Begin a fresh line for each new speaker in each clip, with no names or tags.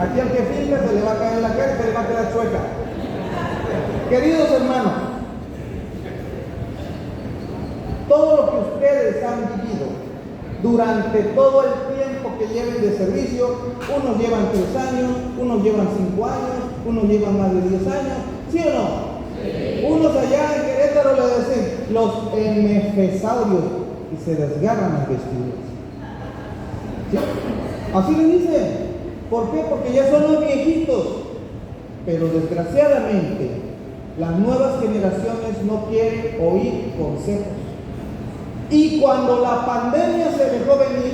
Aquí al que finge se le va a caer la cara y se le va a quedar chueca. Queridos hermanos, todo lo que ustedes han vivido durante todo el tiempo que lleven de servicio, unos llevan 3 años, unos llevan 5 años, unos llevan más de 10 años, ¿sí o no? Sí. Unos allá en Querétaro le dicen los MFesaurios y se desgarran las vestiduras. ¿Sí? Así le dicen. ¿Por qué? Porque ya son los viejitos. Pero desgraciadamente, las nuevas generaciones no quieren oír consejos. Y cuando la pandemia se dejó venir,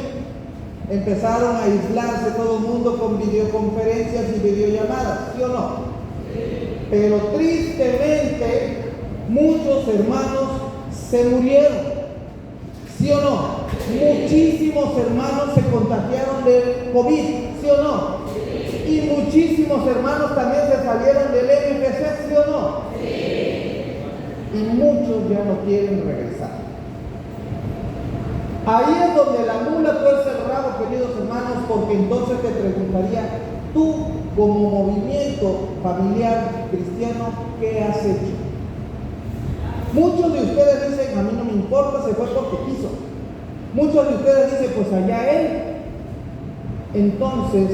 empezaron a aislarse todo el mundo con videoconferencias y videollamadas, ¿sí o no? Pero tristemente, muchos hermanos se murieron, ¿sí o no? Muchísimos hermanos se contagiaron del COVID, ¿sí o no? Y muchísimos hermanos también se salieron del MFC, ¿sí o no? Y muchos ya no quieren regresar. Ahí es donde la mula tuerce el rabo, queridos hermanos, porque entonces te preguntaría, tú como movimiento familiar cristiano, ¿qué has hecho? Muchos de ustedes dicen, a mí no me importa, se fue porque quiso. Muchos de ustedes dicen, pues allá él. Entonces,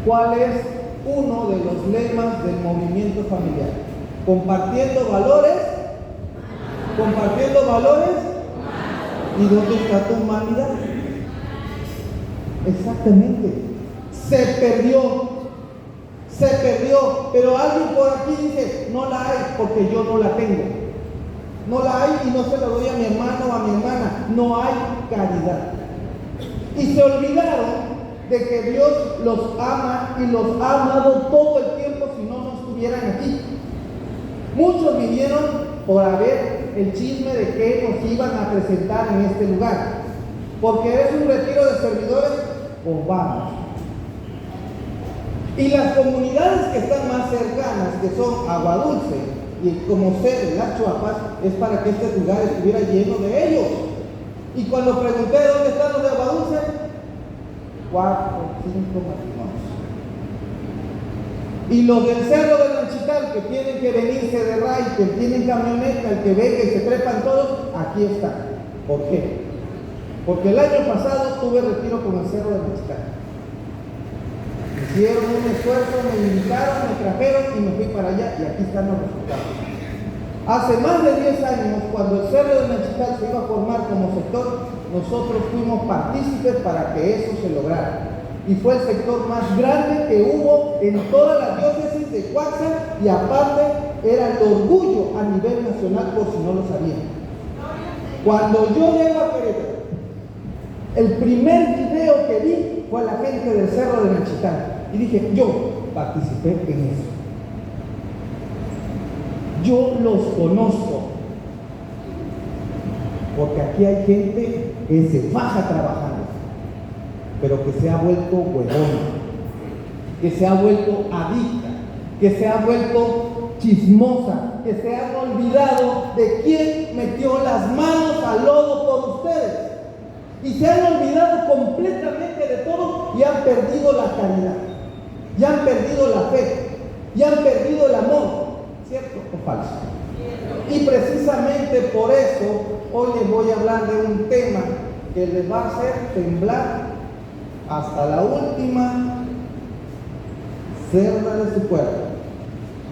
¿cuál es uno de los lemas del movimiento familiar? Compartiendo valores. Compartiendo valores. ¿Y dónde está tu humanidad? Exactamente. Se perdió, pero alguien por aquí dice, no la hay porque yo no la tengo. No la hay y no se la doy a mi hermano o a mi hermana. No hay caridad. Y se olvidaron de que Dios los ama y los ha amado todo el tiempo si no estuvieran aquí. Muchos vinieron por ver el chisme de que nos iban a presentar en este lugar. Porque es un retiro de servidores, pues vamos. Y las comunidades que están más cercanas, que son Agua Dulce y como sede Las Chuapas, es para que este lugar estuviera lleno de ellos. Y cuando pregunté dónde están los de Agua Dulce, 4 o 5 matrimonios. Y los del Cerro de Nanchital, que tienen que venirse de Ray, que tienen camioneta, el que venga y se trepan todos, aquí están. ¿Por qué? Porque el año pasado tuve retiro con el Cerro de Nanchital. Hicieron un esfuerzo, me invitaron, me trajeron y me fui para allá y aquí están los resultados. Hace más de 10 años, cuando el Cerro de Nanchital se iba a formar como sector, nosotros fuimos partícipes para que eso se lograra. Y fue el sector más grande que hubo en toda la diócesis de Cuaxa y aparte era el orgullo a nivel nacional, por si no lo sabían. Cuando yo llego a Querétaro, el primer video que vi fue a la gente del Cerro de Nanchital y dije, yo participé en eso. Yo los conozco, porque aquí hay gente que se faja trabajando, pero que se ha vuelto huevona, que se ha vuelto adicta, que se ha vuelto chismosa, que se han olvidado de quién metió las manos al lodo por ustedes. Y se han olvidado completamente de todo y han perdido la caridad, y han perdido la fe, y han perdido el amor. ¿Cierto o falso? Y precisamente por eso hoy les voy a hablar de un tema que les va a hacer temblar hasta la última cerda de su cuerpo,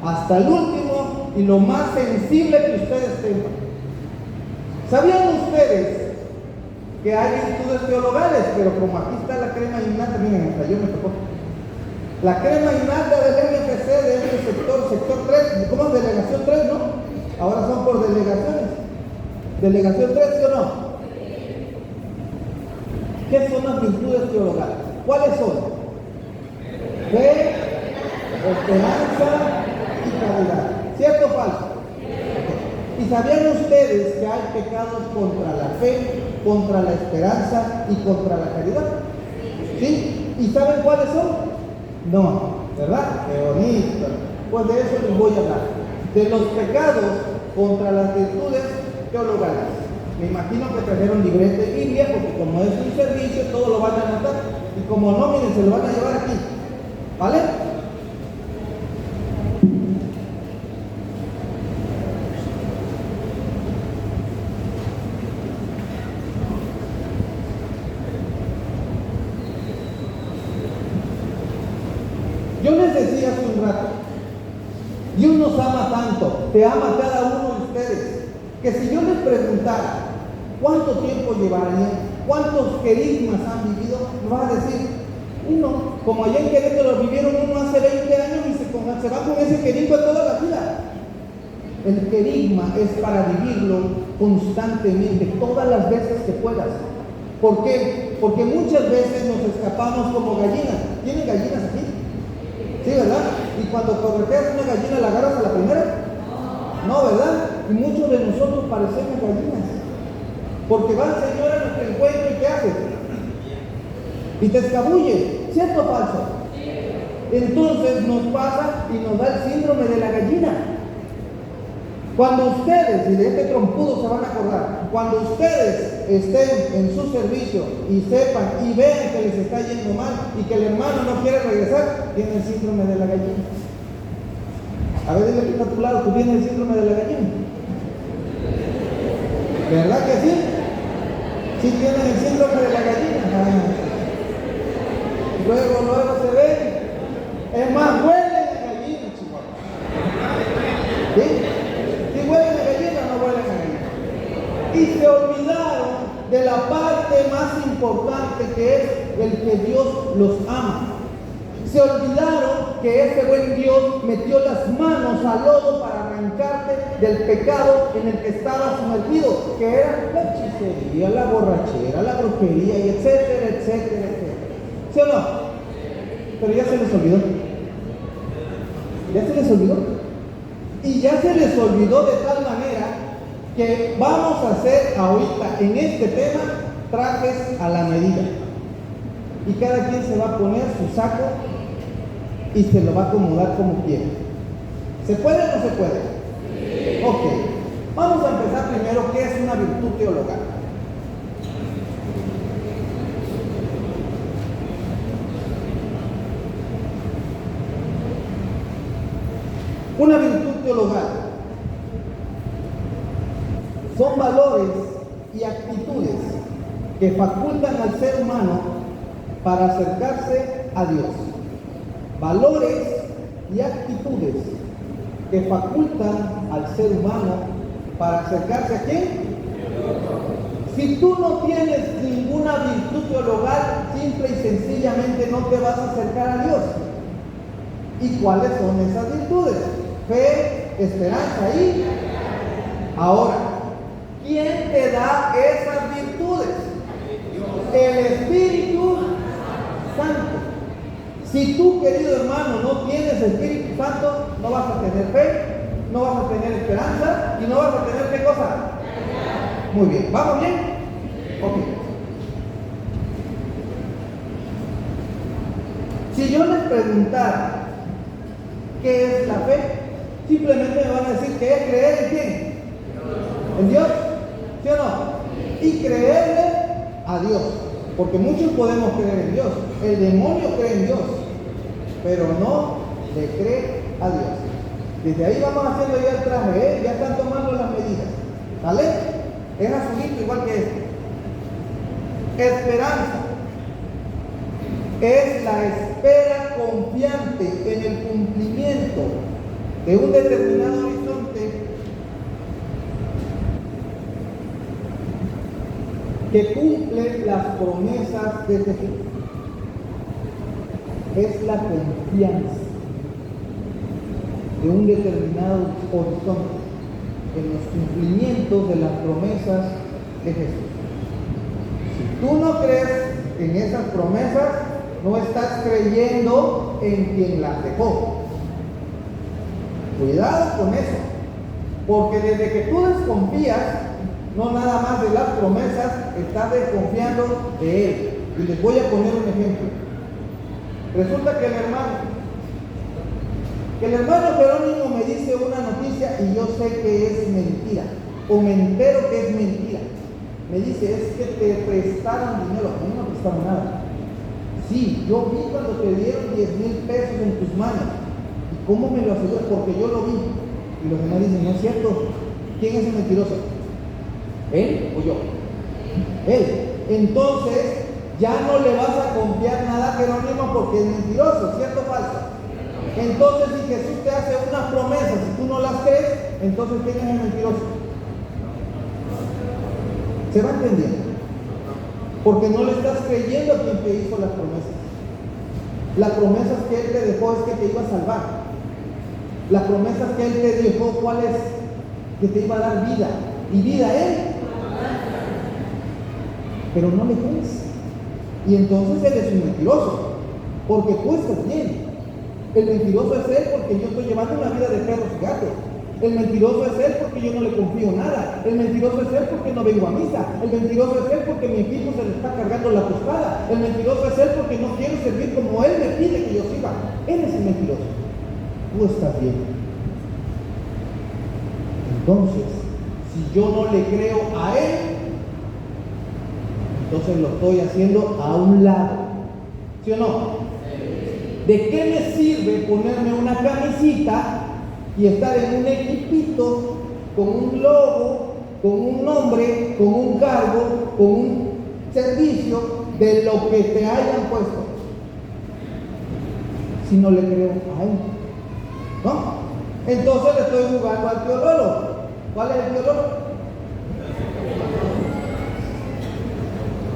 hasta el último y lo más sensible que ustedes tengan. ¿Sabían ustedes que hay virtudes teologales? Pero como aquí está la crema innata, miren, hasta yo me tocó. La crema innata del MFC, de este sector 3, ¿cómo es? Delegación 3, ¿no? Ahora son por delegaciones. Delegación 3, ¿sí o no? ¿Qué son las virtudes teologales? ¿Cuáles son? Fe, esperanza y caridad. ¿Cierto o falso? ¿Y sabían ustedes que hay pecados contra la fe, contra la esperanza y contra la caridad? ¿Sí? ¿Y saben cuáles son? No, ¿verdad? Qué bonito. Pues de eso les voy a hablar. De los pecados contra las virtudes teologales. Me imagino que trajeron libreta y Biblia, porque como es un servicio, todo lo van a anotar. Y como no, miren, se lo van a llevar aquí. ¿Vale? Yo les decía hace un rato, Dios nos ama tanto, te ama cada uno de ustedes, que si yo les preguntara cuánto tiempo llevarían, cuántos querigmas han vivido, me vas a decir uno. Como allá en Querétaro vivieron uno hace 20 años y se va con ese querigma toda la vida. El querigma es para vivirlo constantemente, todas las veces que puedas. ¿Por qué? Porque muchas veces nos escapamos como gallinas. ¿Tienen gallinas aquí? Sí, ¿verdad? Y cuando correteas una gallina, ¿la agarras a la primera? No, ¿verdad? Y muchos de nosotros parecemos gallinas. Porque va el Señor a nuestro encuentro y ¿qué hace? Y te escabulle, ¿cierto o falso? Entonces nos pasa y nos da el síndrome de la gallina. Cuando ustedes, y de este trompudo se van a acordar, cuando ustedes estén en su servicio y sepan y vean que les está yendo mal y que el hermano no quiere regresar, tiene el síndrome de la gallina. A ver, dile que está a tu lado, tú tienes el síndrome de la gallina. ¿Verdad que sí? Sí tienen el síndrome de la gallina. Luego se ve. Es más, huelen a gallina, chihuahua. ¿Sí? Si huelen a gallina, no huelen a gallina. Y se olvidaron de la parte más importante, que es el que Dios los ama. Se olvidaron que ese buen Dios metió las manos al lodo para arrancarte del pecado en el que estaba sumergido, que era la hechicería, la borrachera, la brujería, y etcétera, etcétera, etcétera. ¿Sí o no? Pero ya se les olvidó. Ya se les olvidó. Y ya se les olvidó de tal manera que vamos a hacer ahorita en este tema trajes a la medida. Y cada quien se va a poner su saco y se lo va a acomodar como quiera. ¿Se puede o no se puede? Sí. Ok. Vamos a empezar primero, ¿qué es una virtud teologal? Una virtud teologal son valores y actitudes que facultan al ser humano para acercarse a Dios. Valores y actitudes que facultan al ser humano para acercarse ¿a quién? Si tú no tienes ninguna virtud teologal, simple y sencillamente no te vas a acercar a Dios. ¿Y cuáles son esas virtudes? Fe, esperanza y... Ahora, ¿quién te da esas virtudes? El Espíritu Santo. Si tú, querido hermano, no tienes Espíritu Santo, no vas a tener fe, no vas a tener esperanza y no vas a tener ¿qué cosa? Muy bien, ¿vamos bien? Ok. Si yo les preguntara ¿qué es la fe? Simplemente me van a decir que es creer en quién. ¿En Dios? ¿Sí o no? Y creerle a Dios. Porque muchos podemos creer en Dios. El demonio cree en Dios, pero no le cree a Dios. Desde ahí vamos haciendo ya el traje, ya están tomando las medidas. ¿Vale? Es azulito igual que este. Esperanza es la espera confiante en el cumplimiento de un determinado horizonte que cumple las promesas de Jesús. Es la confianza de un determinado horizonte en los cumplimientos de las promesas de Jesús. Si tú no crees en esas promesas, no estás creyendo en quien las dejó. Cuidado con eso, porque desde que tú desconfías, no nada más de las promesas, estás desconfiando de Él. Y les voy a poner un ejemplo. Resulta que el hermano Jerónimo me dice una noticia y yo sé que es mentira, o me entero que es mentira. Me dice, es que te prestaron dinero. A mí no me prestaron nada. Sí, yo vi cuando te dieron 10,000 pesos en tus manos. ¿Y cómo me lo aseguras? Porque yo lo vi. Y los demás dicen, no es cierto. ¿Quién es el mentiroso? ¿Él o yo? Él. Entonces, ya no le vas a confiar nada a Jerónimo porque es mentiroso, ¿cierto o falso? Entonces, si Jesús te hace unas promesas y tú no las crees, entonces ¿quién es el mentiroso? ¿Se va entendiendo? Porque no le estás creyendo a quien te hizo las promesas. Las promesas que Él te dejó es que te iba a salvar. Las promesas que Él te dejó, ¿cuál es? Que te iba a dar vida. Y vida a Él. Pero no le crees. Y entonces Él es un mentiroso. Porque tú estás bien. El mentiroso es Él porque yo estoy llevando una vida de perros y gatos. El mentiroso es Él porque yo no le confío nada. El mentiroso es Él porque no vengo a misa. El mentiroso es Él porque mi equipo se le está cargando la tostada. El mentiroso es Él porque no quiero servir como Él me pide que yo sirva. Él es el mentiroso. Tú estás bien. Entonces, si yo no le creo a Él, entonces lo estoy haciendo a un lado. ¿Sí o no? ¿De qué me sirve ponerme una camisita y estar en un equipito con un logo, con un nombre, con un cargo, con un servicio de lo que te hayan puesto? Si no le creo a Él, ¿no? Entonces le estoy jugando al tío Lolo. ¿Cuál es el tío Lolo?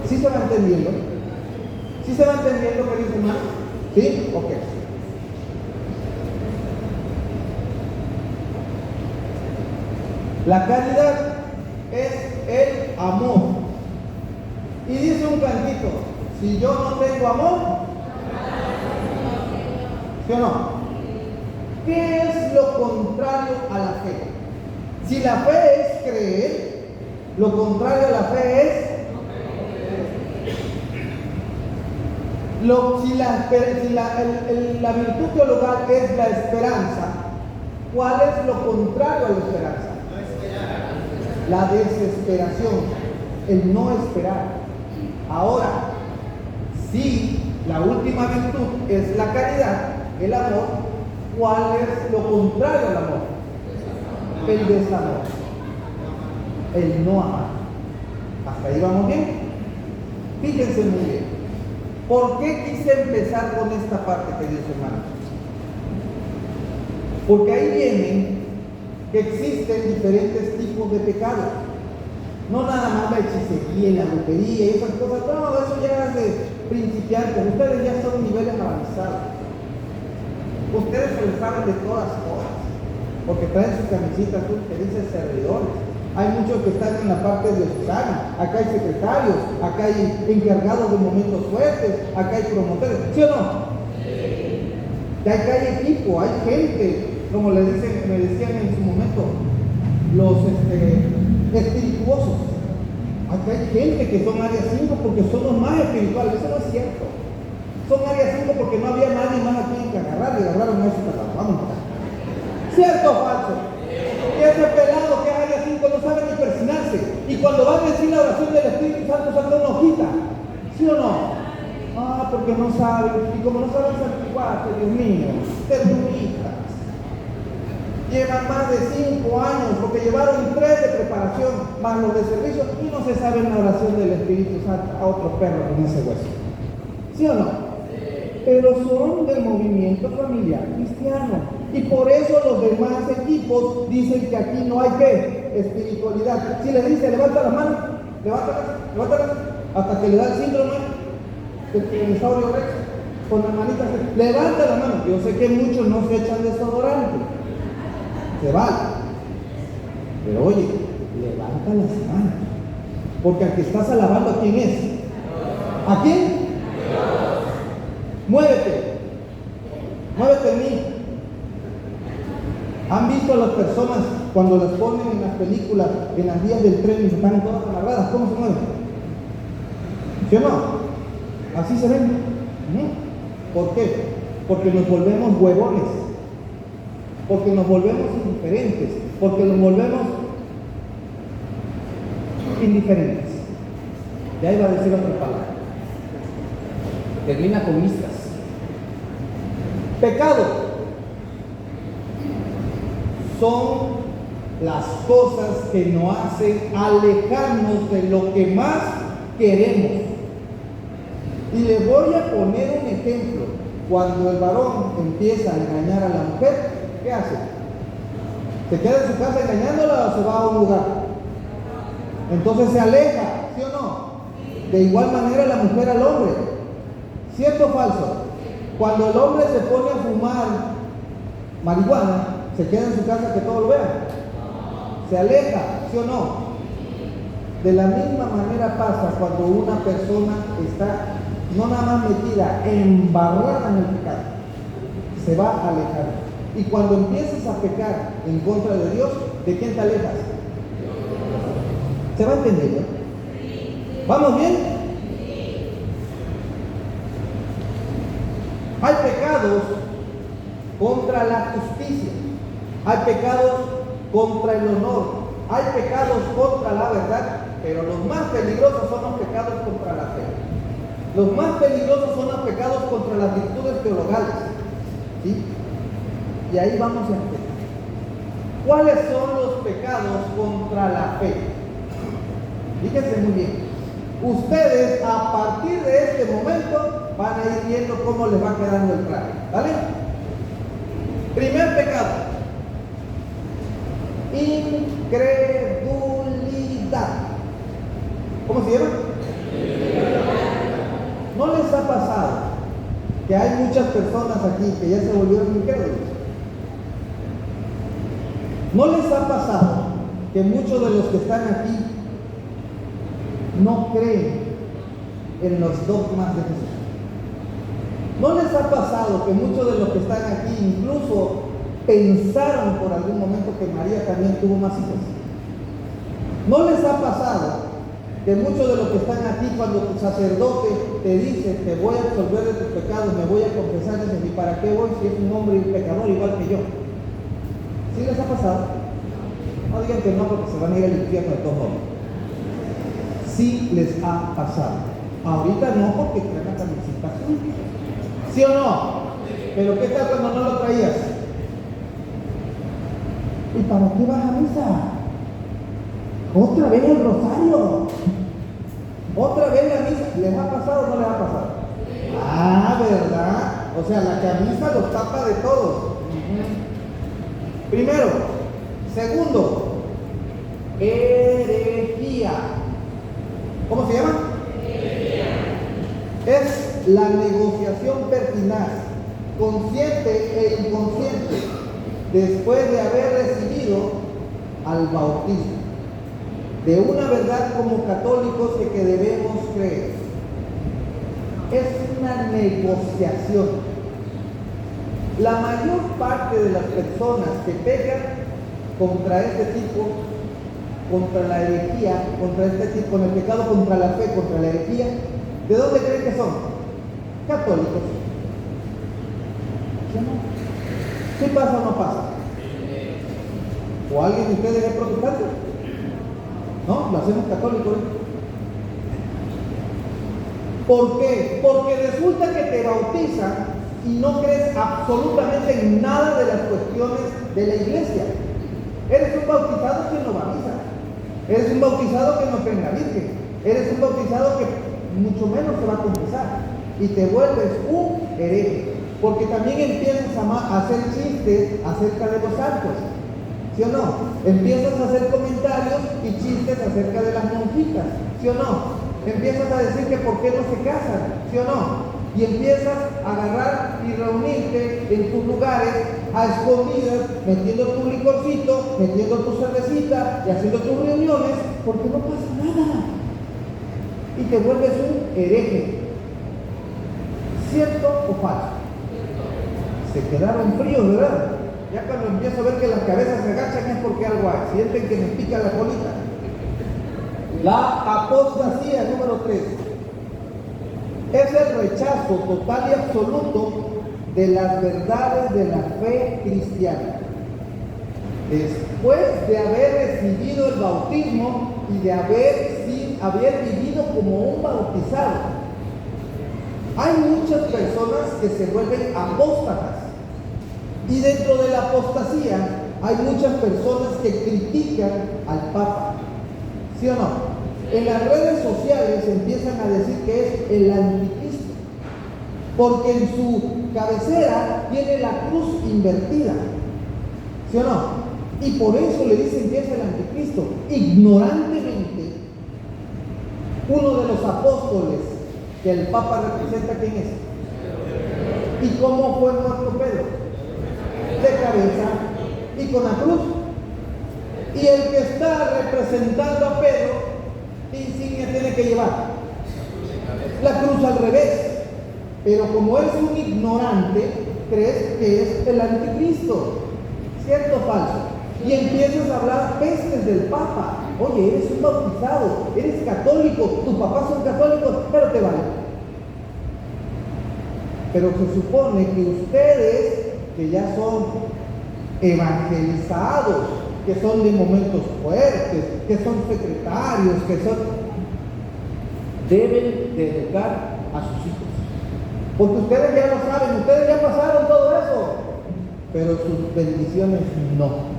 ¿Sí se va entendiendo? ¿Sí se va entendiendo, queridos hermanos? ¿Sí? Ok. La caridad es el amor. Y dice un cantito, si yo no tengo amor, ¿sí o no? ¿Qué es lo contrario a la fe? Si la fe es creer, lo contrario a la fe es la virtud teologal es la esperanza. ¿Cuál es lo contrario a la esperanza? La desesperación, el no esperar. Ahora, si la última virtud es la caridad, el amor, ¿cuál es lo contrario al amor? El desamor, el no amar. ¿Hasta ahí vamos bien? Fíjense muy bien. ¿Por qué quise empezar con esta parte, queridos hermanos? Porque ahí viene que existen diferentes tipos de pecados. No nada más la hechicería y la brujería y esas cosas. No, eso ya es de principiantes. Ustedes ya son niveles avanzados. Ustedes se saben de todas cosas. Porque traen sus camisitas que dicen servidores. Hay muchos que están en la parte de diocesana. Acá hay secretarios, acá hay encargados de momentos fuertes, acá hay promotores. ¿Sí o no? Sí. Acá hay equipo, hay gente, como me decían en su momento, los espirituosos. Acá hay gente que son área 5 porque son los más espirituales. Eso no es cierto. Son área 5 porque no había nadie más aquí que agarrar y agarraron a ese pelado. Vamos acá. ¿Cierto o falso? Y ese pelado que es área 5 no sabe ni persinarse. Y cuando va a decir la oración del Espíritu Santo saca una hojita. ¿Sí o no? Ah, porque no saben. Y como no saben santificarse, Dios mío, terroristas. Llevan más de 5 años, porque llevaron 3 de preparación, más los de servicio, y no se sabe la oración del Espíritu Santo a otro perro con ese hueso. ¿Sí o no? Pero son del movimiento familiar cristiano. Y por eso los demás equipos dicen que aquí no hay ¿qué? Espiritualidad. Si les dice, levanta las manos, levántalas, hasta que le da el síndrome del dinosaurio rex, con las manitas, levanta las manos. Yo sé que muchos no se echan desodorante, se vale. Pero oye, levanta las manos. Porque al que estás alabando, ¿a quién es? ¿A quién? Muévete en mí. ¿Han visto a las personas cuando las ponen en las películas, en las vías del tren y están todas amarradas? ¿Cómo se mueven? ¿Sí o no? Así se ven. ¿Por qué? Porque nos volvemos huevones, porque nos volvemos indiferentes, porque nos volvemos indiferentes. Ya iba a decir otra palabra. Termina con miscas. Pecado son las cosas que nos hacen alejarnos de lo que más queremos. Y les voy a poner un ejemplo. Cuando el varón empieza a engañar a la mujer, ¿qué hace? ¿Se queda en su casa engañándola o se va a un lugar? Entonces se aleja, ¿sí o no? De igual manera la mujer al hombre. ¿Cierto o falso? Cuando el hombre se pone a fumar marihuana, se queda en su casa que todos lo vean. Se aleja, ¿sí o no? De la misma manera pasa cuando una persona está no nada más metida, embarrada en el pecado, se va a alejar. Y cuando empiezas a pecar en contra de Dios, ¿de quién te alejas? ¿Se va entendiendo? ¿Vamos bien? Hay pecados contra la justicia, hay pecados contra el honor, hay pecados contra la verdad, pero los más peligrosos son los pecados contra la fe. Los más peligrosos son los pecados contra las virtudes teologales. ¿Sí? Y ahí vamos a empezar. ¿Cuáles son los pecados contra la fe? Fíjense muy bien. Ustedes a partir de este momento van a ir viendo cómo les va quedando el traje. ¿Vale? Primer pecado. Incredulidad. ¿Cómo se llama? ¿No les ha pasado que hay muchas personas aquí que ya se volvieron incrédulos? ¿No les ha pasado que muchos de los que están aquí no creen en los dogmas de Jesús? ¿No les ha pasado que muchos de los que están aquí incluso pensaron por algún momento que María también tuvo más hijos? ¿No les ha pasado que muchos de los que están aquí, cuando tu sacerdote te dice, te voy a absolver de tus pecados, me voy a confesar, dicen, ¿y para qué voy si es un hombre pecador igual que yo? ¿Sí les ha pasado? No digan que no, porque se van a ir al infierno de todos modos. Sí les ha pasado. Ahorita no, porque traen la camiseta azul. ¿Sí o no? Pero ¿qué tal cuando no lo traías? ¿Y para qué vas a misa? Otra vez el rosario. Otra vez la misa. ¿Les ha pasado o no les ha pasado? Ah, ¿verdad? O sea, la camisa los tapa de todos. Primero. Segundo, herejía. ¿Cómo se llama? Herejía. Es la negociación pertinaz, consciente e inconsciente, después de haber recibido al bautismo, de una verdad como católicos que debemos creer. Es una negociación. La mayor parte de las personas que pecan contra este tipo, contra la herejía, contra este tipo, con el pecado contra la fe, contra la herejía, ¿de dónde creen que son? Católicos. ¿Sí o no? ¿Sí pasa o no pasa? ¿O alguien de ustedes es protestante? ¿No? Lo hacemos católicos. ¿Por qué? Porque resulta que te bautizan y no crees absolutamente en nada de las cuestiones de la iglesia. Eres un bautizado que no va a misa. Eres un bautizado que no cree en la Virgen. Eres un bautizado que mucho menos se va a confesar. Y te vuelves un hereje. Porque también empiezas a hacer chistes acerca de los santos. ¿Sí o no? Empiezas a hacer comentarios y chistes acerca de las monjitas. ¿Sí o no? Empiezas a decir que por qué no se casan. ¿Sí o no? Y empiezas a agarrar y reunirte en tus lugares a escondidas, metiendo tu licorcito, metiendo tu cervecita y haciendo tus reuniones, porque no pasa nada. Y te vuelves un hereje. ¿Cierto o falso? Se quedaron fríos, ¿verdad? Ya cuando empiezo a ver que las cabezas se agachan es porque algo hay. Sienten que me pica la colita. La apostasía número 3. Es el rechazo total y absoluto de las verdades de la fe cristiana. Después de haber recibido el bautismo y de haber vivido entendido como un bautizado. Hay muchas personas que se vuelven apóstatas. Y dentro de la apostasía hay muchas personas que critican al Papa. ¿Sí o no? En las redes sociales empiezan a decir que es el anticristo, porque en su cabecera tiene la cruz invertida. ¿Sí o no? Y por eso le dicen que es el anticristo. Ignorantemente, uno de los apóstoles que el Papa representa, ¿quién es? ¿Y cómo fue muerto Pedro? De cabeza y con la cruz. Y el que está representando a Pedro, ¿qué insignia tiene que llevar? La cruz al revés. Pero como eres un ignorante, crees que es el anticristo. ¿Cierto o falso? Y empiezas a hablar pestes del Papa. Oye, eres un bautizado, eres católico, tus papás son católicos, pero te vale. Pero se supone que ustedes, que ya son evangelizados, que son de momentos fuertes, que son secretarios, que son, deben de educar a sus hijos. Porque ustedes ya lo saben, ustedes ya pasaron todo eso, pero sus bendiciones no.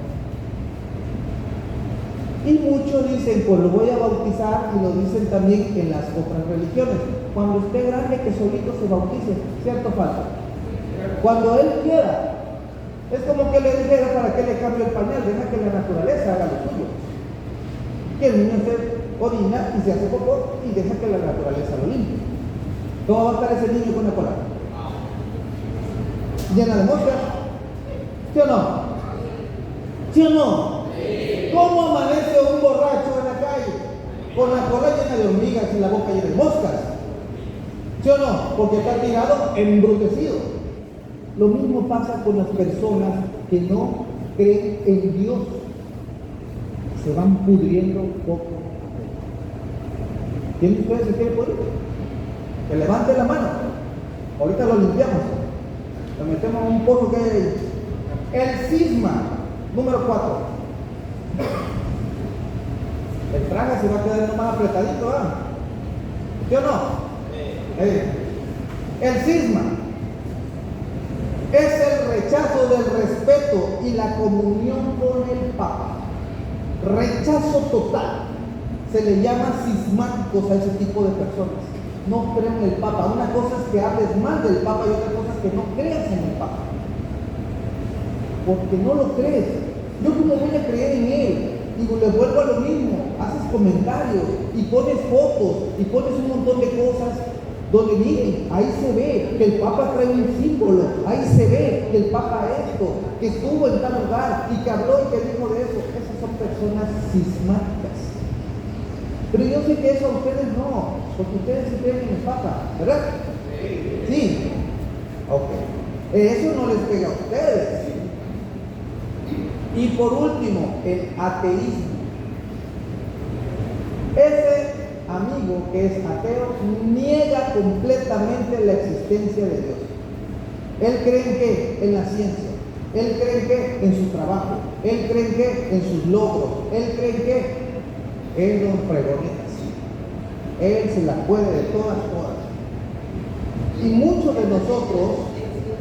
Y muchos dicen, pues lo voy a bautizar, y lo dicen también en las otras religiones. Cuando esté grande, que solito se bautice. ¿Cierto o falso? Cuando él quiera. Es como que le dijera, ¿para qué le cambio el pañal? Deja que la naturaleza haga lo suyo. Que el niño se orina y se hace popó y deja que la naturaleza lo limpie. ¿Cómo va a estar ese niño con la cola? ¿Llena de moscas? ¿Sí o no? ¿Sí o no? ¿Cómo amanece un borracho en la calle? Con la cola llena de hormigas y la boca llena de moscas. ¿Sí o no? Porque está tirado embrutecido. Lo mismo pasa con las personas que no creen en Dios. Se van pudriendo poco a poco. ¿Quién de ustedes se quiere pudrir? Que levante la mano. Ahorita lo limpiamos. Lo metemos en un pozo que hay ahí. El cisma, número 4. El traje se va a quedar nomás apretadito, ¿verdad? ¿Sí o no? El cisma es el rechazo del respeto y la comunión con el Papa. Rechazo total. Se le llama cismáticos a ese tipo de personas. No creen en el Papa. Una cosa es que hables mal del Papa y otra cosa es que no creas en el Papa. Porque no lo crees. Yo como voy a creer en él. Digo, le vuelvo a lo mismo. Haces comentarios y pones fotos y pones un montón de cosas donde miren, ahí se ve que el Papa trae un símbolo, ahí se ve que el Papa esto, que estuvo en tal lugar y que habló y que dijo de eso. Esas son personas cismáticas. Pero yo sé que eso a ustedes no, porque ustedes se creen en el Papa, ¿verdad? Sí. Ok. Eso no les pega a ustedes. Y por último, el ateísmo. Ese amigo que es ateo niega completamente la existencia de Dios. Él cree en qué? En la ciencia. Él cree en qué? En su trabajo. Él cree en qué? En sus logros. Él cree en qué? Él no fregoneta. Él se la puede de todas. Y muchos de nosotros,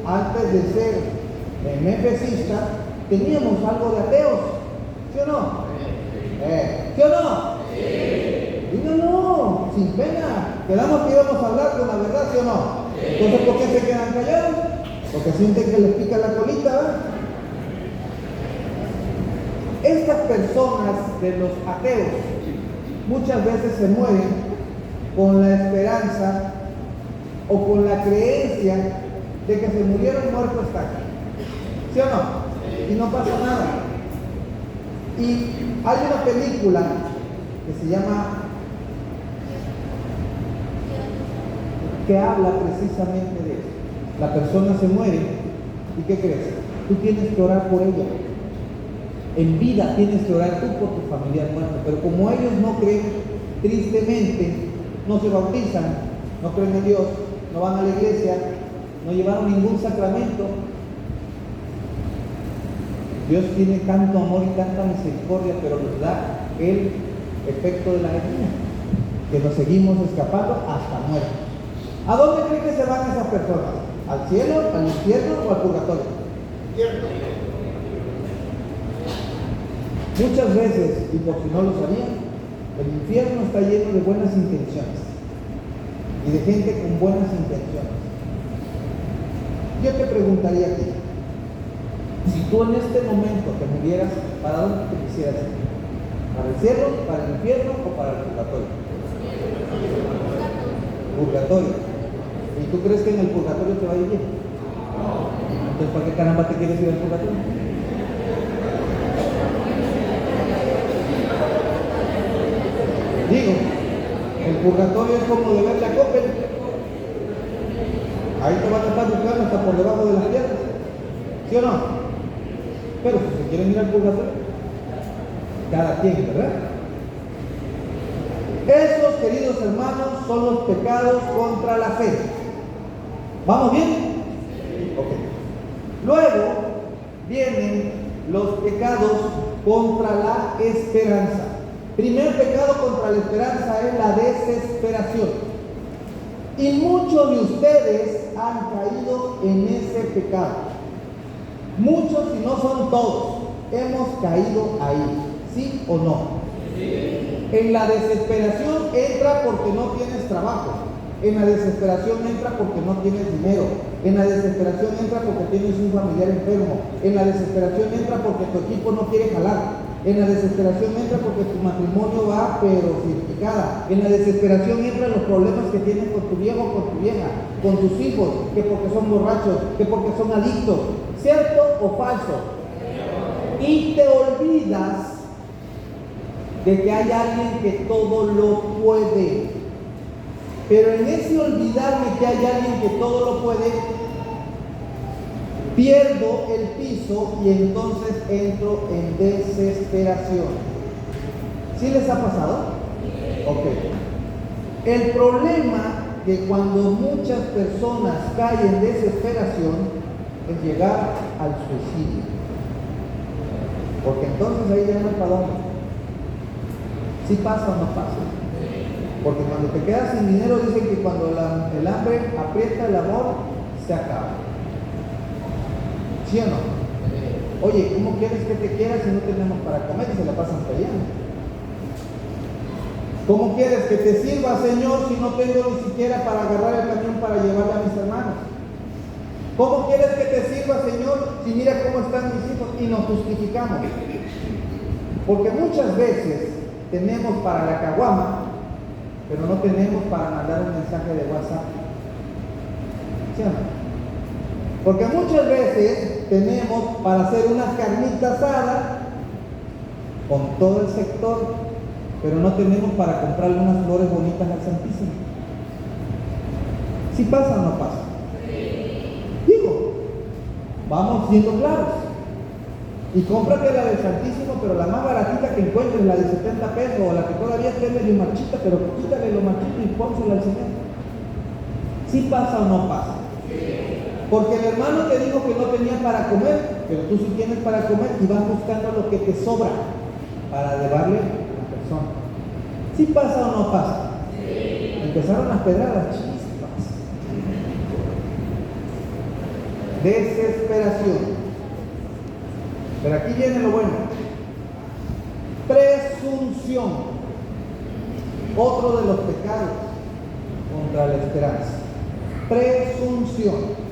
antes de ser mefesistas, teníamos algo de ateos. ¿Sí o no? ¿Sí o no? Díganlo, sin pena. Quedamos que íbamos a hablar con la verdad, ¿sí o no? Entonces, ¿por qué se quedan callados? Porque sienten que les pica la colita, ¿verdad? Estas personas de los ateos muchas veces se mueren con la esperanza o con la creencia de que se murieron muertos están. ¿Sí o no? Y no pasa nada. Y hay una película que se llama, que habla precisamente de eso. La persona se muere y ¿qué crees? Tú tienes que orar por ella. En vida tienes que orar tú por tu familiar muerto, pero como ellos no creen, tristemente no se bautizan, no creen en Dios, no van a la iglesia, no llevaron ningún sacramento. Dios tiene tanto amor y tanta misericordia, pero les da el efecto de la alegría. que nos seguimos escapando hasta muertos. ¿A dónde creen que se van esas personas? ¿Al cielo, al infierno o al purgatorio? Muchas veces, y por si no lo sabían, el infierno está lleno de buenas intenciones y de gente con buenas intenciones. Yo te preguntaría a ti, si tú en este momento te murieras, ¿para dónde te quisieras ir? ¿Para el cielo, para el infierno o para el purgatorio? Purgatorio. ¿Y tú crees que en el purgatorio te va a ir bien? Entonces, ¿para qué caramba te quieres ir al purgatorio? Digo, el purgatorio es como deberle a Coppel. Ahí te van a estar buscando hasta por debajo de las piedras. ¿Sí o no? Pero si se quieren ir al purgatorio, cada quien, ¿verdad? Esos, queridos hermanos, son los pecados contra la fe. ¿Vamos bien? Ok. Luego vienen los pecados contra la esperanza. Primer pecado contra la esperanza es la desesperación. Y muchos de ustedes han caído en ese pecado. Muchos, y no son todos, hemos caído ahí. ¿Sí o no? Sí. En la desesperación entra porque no tienes trabajo. En la desesperación entra porque no tienes dinero. En la desesperación entra porque tienes un familiar enfermo. En la desesperación entra porque tu equipo no quiere jalar. En la desesperación entra porque tu matrimonio va pero sin picada. En la desesperación entran los problemas que tienes con tu viejo, con tu vieja, con tus hijos, que porque son borrachos, que porque son adictos. ¿Cierto o falso? Y te olvidas de que hay alguien que todo lo puede. Pero en ese olvidarme que hay alguien que todo lo puede, pierdo el piso y entonces entro en desesperación. ¿Sí les ha pasado? Ok. El problema que cuando muchas personas caen en desesperación es llegar al suicidio. Porque entonces ahí ya no hay para dónde. ¿Sí pasa o no pasa? Porque cuando te quedas sin dinero dicen que cuando el hambre aprieta el amor, se acaba. ¿Sí o no? Oye, ¿cómo quieres que te quiera si no tenemos para comer y se la pasan peleando? ¿Cómo quieres que te sirva, Señor, si no tengo ni siquiera para agarrar el camión para llevarle a mis hermanos? ¿Cómo quieres que te sirva, Señor, si mira cómo están mis hijos? Y nos justificamos. Porque muchas veces tenemos para la caguama, pero no tenemos para mandar un mensaje de WhatsApp. ¿Sí o no? Porque muchas veces tenemos para hacer una carnita asada con todo el sector, pero no tenemos para comprarle unas flores bonitas al Santísimo. ¿Sí pasa o no pasa? Digo, vamos siendo claros. Y cómprate la del Santísimo, pero la más baratita que encuentres, la de 70 pesos, o la que todavía esté medio marchita, pero quítale lo marchito y pónsela al Señor. ¿Sí pasa o no pasa? Porque el hermano te dijo que no tenía para comer, pero tú sí tienes para comer y vas buscando lo que te sobra para llevarle a la persona. ¿Sí pasa o no pasa? Empezaron a pedrar las chispas. Desesperación. Pero aquí viene lo bueno. Presunción. Otro de los pecados contra la esperanza. Presunción.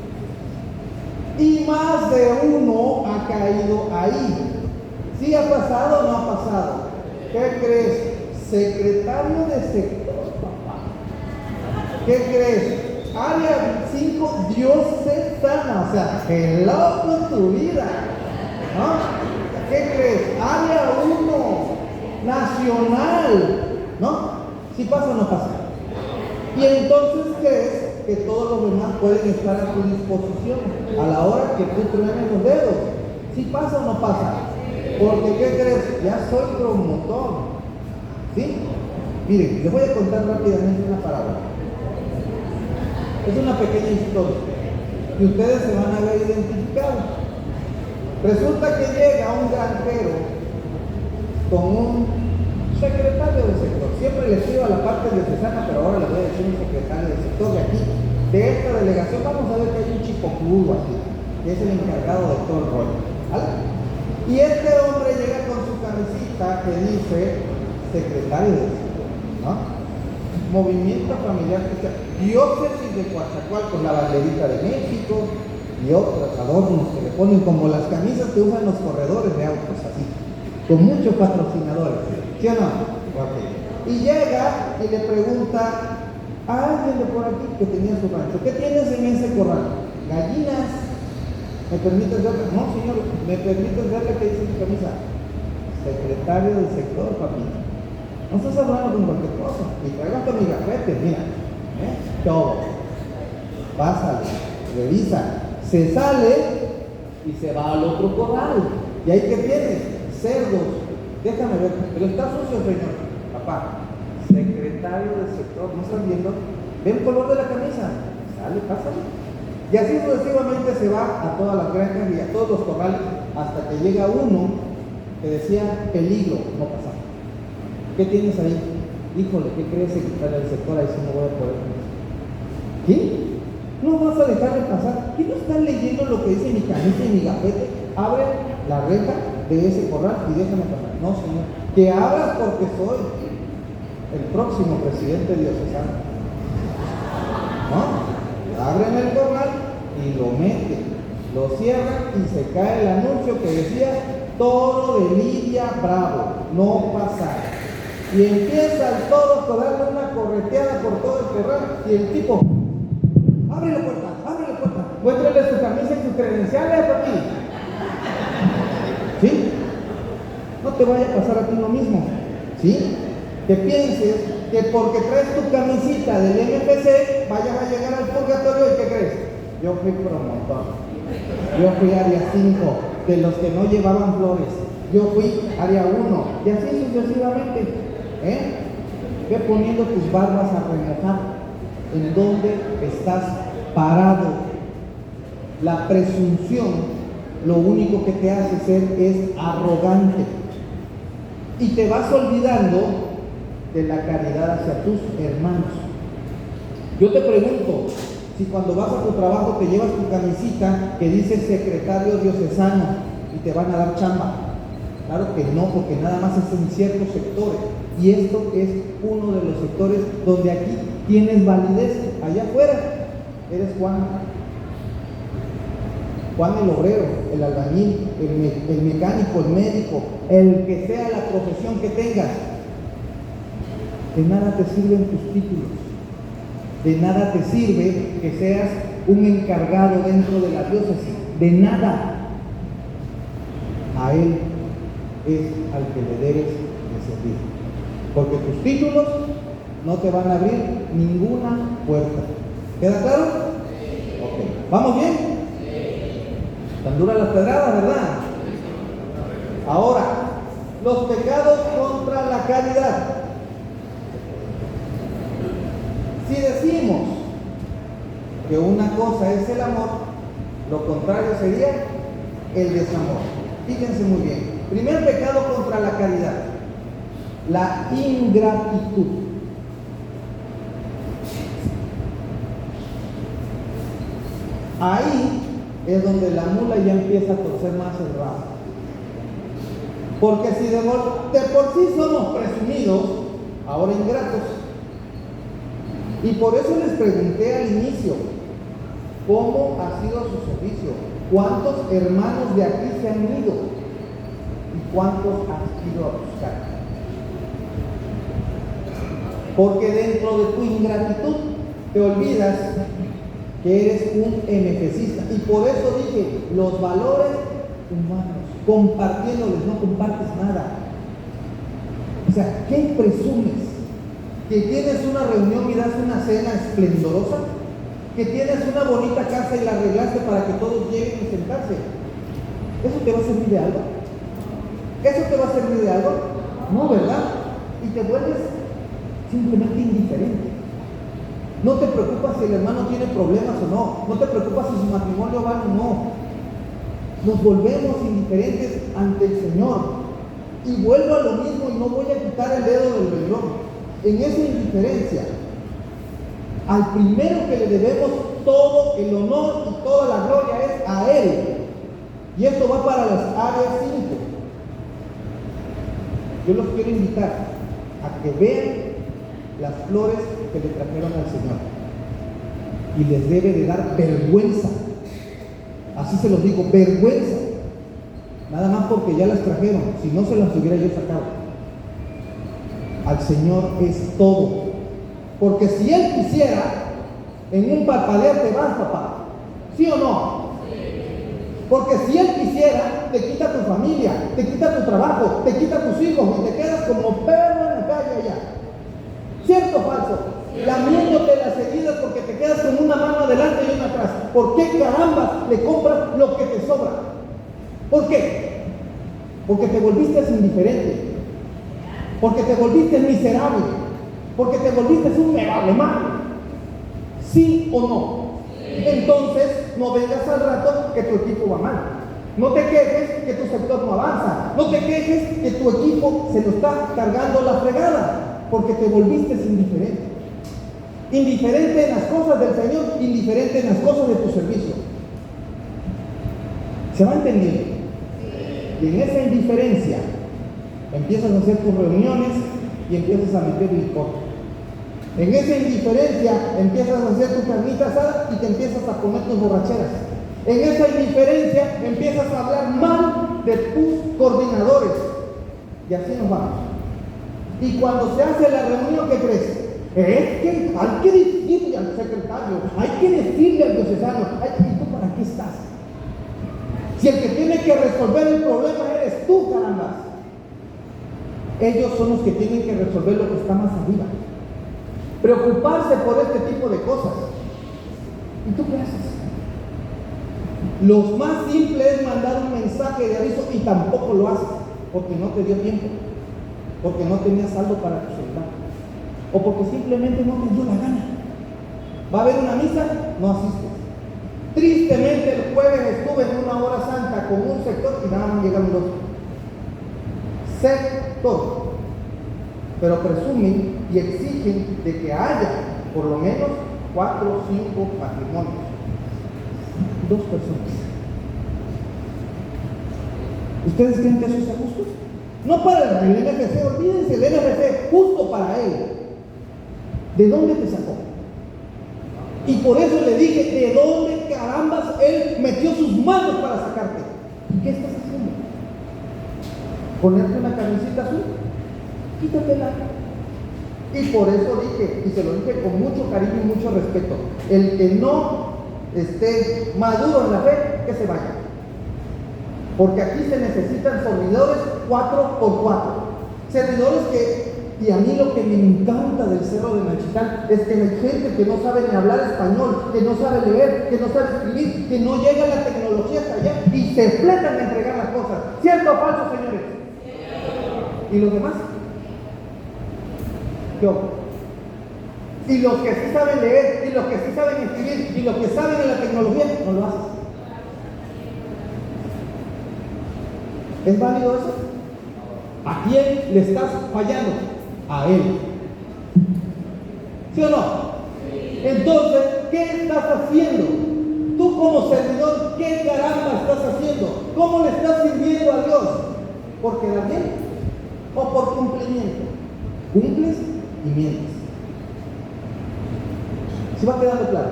Y más de uno ha caído ahí. ¿Sí ha pasado o no ha pasado? ¿Qué crees? Secretario de sector, papá. ¿Qué crees? Área 5, Dios se sana. O sea, qué loco tu vida. ¿No? ¿Qué crees? Área 1, nacional. ¿No? ¿Sí pasa o no pasa? Y entonces crees que todos los demás pueden estar a tu disposición a la hora que tú truenes los dedos. ¿Sí pasa o no pasa? Porque ¿qué crees? Ya soy promotor. ¿Sí? Miren, les voy a contar rápidamente una parábola. Es una pequeña historia y ustedes se van a ver identificados. Resulta que llega un granjero con un secretario del sector. Siempre les pido a la parte diocesana, pero ahora les voy a decir un secretario del sector de aquí, de esta delegación. Vamos a ver que hay un chipocludo aquí, que es el encargado de todo el rollo, ¿vale? Y este hombre llega con su camisita que dice secretario del sector, ¿no? Movimiento Familiar Cristiano, Diócesis de Coatzacoalcos, con la banderita de México y otros adornos que le ponen como las camisas que usan los corredores de autos, así, con muchos patrocinadores, ¿sí o no? Okay. Y llega y le pregunta a alguien de por aquí que tenía su rancho, ¿qué tienes en ese corral? Gallinas. ¿Me permites verle? No, señor, ¿me permites verle qué dice tu camisa? Secretario del sector, papito. No estás hablando con cualquier cosa. Y traigo hasta mi gafete, mira. Todo. Pásale, revisa. Se sale y se va al otro corral. ¿Y ahí qué tienes? Cerdos. Déjame ver. Pero está sucio, señor. Papá, secretario del sector. ¿No estás viendo? Ve el color de la camisa. Sale, pásale. Y así sucesivamente se va a todas las granjas y a todos los corrales hasta que llega uno que decía peligro, no pasar. ¿Qué tienes ahí? Híjole, ¿qué crees, secretario del sector? Ahí sí no voy a poder con eso. ¿Qué? ¿No vas a dejarle pasar? ¿Qué no están leyendo lo que dice mi camisa y mi gafete? Abre la reja de ese corral y déjame pasar. No, señor. Que abras porque soy el próximo presidente diocesano. ¿No? Abren el corral y lo meten, lo cierran y se cae el anuncio que decía toro de Lidia Bravo, no pasar. Y empieza el toro a darle una correteada por todo el corral y el tipo, abre la puerta, muéstrale su camisa y sus credenciales, papi. ¿Sí? No te vaya a pasar a ti lo mismo, ¿sí? Que pienses que porque traes tu camisita del MPC vayas a llegar al purgatorio. ¿Y qué crees? Yo fui promotor, yo fui área 5 de los que no llevaban flores, yo fui área 1 y así sucesivamente. Ve poniendo tus barbas a remojar en donde estás parado. La presunción lo único que te hace ser es arrogante y te vas olvidando de la caridad hacia tus hermanos. Yo te pregunto, si cuando vas a tu trabajo te llevas tu camisita que dice secretario diocesano y te van a dar chamba. Claro que no, porque nada más es en ciertos sectores. Y esto es uno de los sectores donde aquí tienes validez. Allá afuera eres Juan el obrero, el albañil, el mecánico, el médico, el que sea la profesión que tengas. De nada te sirven tus títulos, de nada te sirve que seas un encargado dentro de la diócesis, de nada. A Él es al que le debes de servir, porque tus títulos no te van a abrir ninguna puerta. ¿Queda claro? Ok. ¿Vamos bien? Tan duras las pedradas, ¿verdad? Ahora, los pecados contra la caridad. Si decimos que una cosa es el amor, lo contrario sería el desamor. Fíjense muy bien. Primer pecado contra la caridad, la ingratitud. Ahí es donde la mula ya empieza a torcer más el rabo. Porque si de por sí somos presumidos, ahora ingratos. Y por eso les pregunté al inicio, ¿cómo ha sido su servicio? ¿Cuántos hermanos de aquí se han ido? ¿Y cuántos has ido a buscar? Porque dentro de tu ingratitud te olvidas que eres un MPCista. Y por eso dije, los valores humanos, compartiéndoles, no compartes nada. O sea, ¿qué presumes? ¿Que tienes una reunión y das una cena esplendorosa? ¿Que tienes una bonita casa y la arreglaste para que todos lleguen y sentarse? ¿Eso te va a servir de algo? ¿Eso te va a servir de algo? No, ¿verdad? Y te vuelves simplemente indiferente. No te preocupas si el hermano tiene problemas o no. No te preocupas si su matrimonio va o no. Nos volvemos indiferentes ante el Señor. Y vuelvo a lo mismo y no voy a quitar el dedo del renglón. En esa indiferencia, al primero que le debemos todo el honor y toda la gloria es a Él. Y esto va para las áreas 5. Yo los quiero invitar a que vean las flores que le trajeron al Señor. Y les debe de dar vergüenza. Así se los digo, vergüenza. Nada más porque ya las trajeron, si no se las hubiera yo sacado. Al Señor es todo. Porque si Él quisiera, en un parpadeo te vas, papá. ¿Sí o no? Porque si Él quisiera, te quita tu familia, te quita tu trabajo, te quita tus hijos y te quedas como perro en la calle allá. ¿Cierto o falso? Lamiéndote las heridas porque te quedas con una mano adelante y una atrás. ¿Por qué caramba le compras lo que te sobra? ¿Por qué? Porque te volviste indiferente, porque te volviste miserable, porque te volviste un me vale mal. ¿Sí o no? Entonces no vengas al rato que tu equipo va mal. No te quejes que tu sector no avanza. No te quejes que tu equipo se lo está cargando la fregada, porque te volviste indiferente. Indiferente en las cosas del Señor, indiferente en las cosas de tu servicio. ¿Se va entendiendo? Y en esa indiferencia empiezas a hacer tus reuniones y empiezas a meter licor. En esa indiferencia empiezas a hacer tu carnita asada y te empiezas a poner tus borracheras. En esa indiferencia empiezas a hablar mal de tus coordinadores. Y así nos vamos. Y cuando se hace la reunión, ¿qué crees? Es que hay que decirle al secretario, hay que decirle al diocesano, ¿y tú para qué estás? Si el que tiene que resolver el problema eres tú, caramba. Ellos son los que tienen que resolver lo que está más arriba. Preocuparse por este tipo de cosas. ¿Y tú qué haces? Lo más simple es mandar un mensaje de aviso y tampoco lo haces, porque no te dio tiempo, porque no tenías saldo para tu celular, o porque simplemente no te dio la gana. ¿Va a haber una misa? No asistes. Tristemente el jueves estuve en una hora santa con un sector y nada más llegaron 2. Sector. Pero presumen y exigen de que haya por lo menos 4 o 5 matrimonios. 2 personas. ¿Ustedes creen que eso está justo? No para el NFC, olvídense del NFC, justo para él. ¿De dónde te sacó? Y por eso le dije, ¿de dónde carambas él metió sus manos para sacarte? ¿Qué estás haciendo? ¿Ponerte una camiseta azul? Quítatela. Y por eso dije, y se lo dije con mucho cariño y mucho respeto, el que no esté maduro en la fe, que se vaya. Porque aquí se necesitan servidores 4x4. Servidores que, y a mí lo que me encanta del Cerro de Nachitán es que hay gente que no sabe ni hablar español, que no sabe leer, que no sabe escribir, que no llega la tecnología hasta allá y se fletan a entregar las cosas. ¿Cierto o falso, señores? ¿Y los demás? Yo. Y los que sí saben leer, y los que sí saben escribir, y los que saben de la tecnología, no lo hacen. ¿Es válido eso? ¿A quién le estás fallando? A él. ¿Sí o no? Entonces, ¿qué estás haciendo? Tú como servidor, ¿qué caramba estás haciendo? ¿Cómo le estás sirviendo a Dios? ¿Por quedar bien? ¿O por cumplimiento? Cumples y mientes. ¿Sí va quedando claro?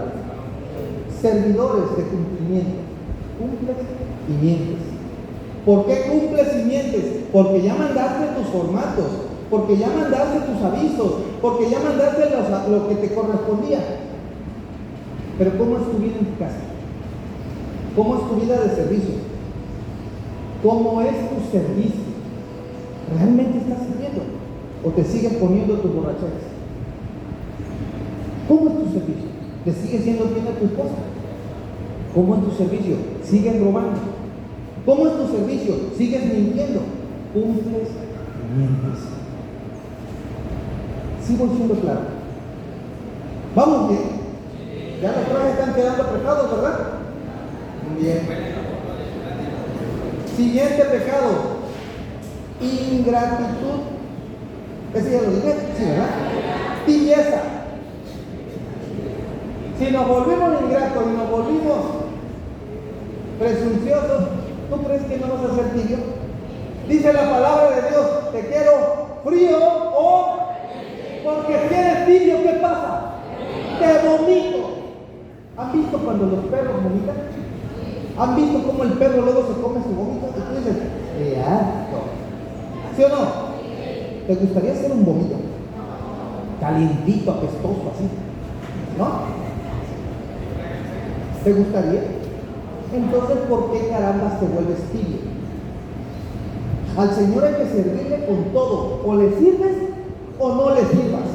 Servidores de cumplimiento. Cumples y mientes. ¿Por qué cumples y mientes? Porque ya mandaste tus formatos, porque ya mandaste tus avisos, porque ya mandaste lo que te correspondía. Pero ¿cómo es tu vida en tu casa? ¿Cómo es tu vida de servicio? ¿Cómo es tu servicio? ¿Realmente estás sirviendo? ¿O te sigues poniendo tus borracheras? ¿Cómo es tu servicio? ¿Te sigues siendo fiel a tu esposa? ¿Cómo es tu servicio? ¿Sigues robando? ¿Cómo es tu servicio? ¿Sigues mintiendo? ¿Cumples y mientes? ¿Sí voy siendo claro? ¿Vamos bien? Ya los trajes están quedando apretados, ¿verdad? Muy bien. Siguiente pecado. ingratitud. ¿Ese ya lo dije? Sí, ¿verdad? Tibieza. Si nos volvimos ingratos y nos volvimos presunciosos, ¿tú crees que no vas a ser tibio? Dice la palabra de Dios, te quiero frío o porque si eres tibio, ¿qué pasa? Te vomito. ¿Han visto cuando los perros vomitan? ¿Han visto cómo el perro luego se come su vómito? Y tú dices, ¡qué asco! ¿Sí o no? ¿Te gustaría hacer un vómito? Calientito, apestoso, así. ¿No? ¿Te gustaría? Entonces, ¿por qué carambas te vuelves tibio? Al Señor hay que servirle con todo. O le sirves o no le sirvas.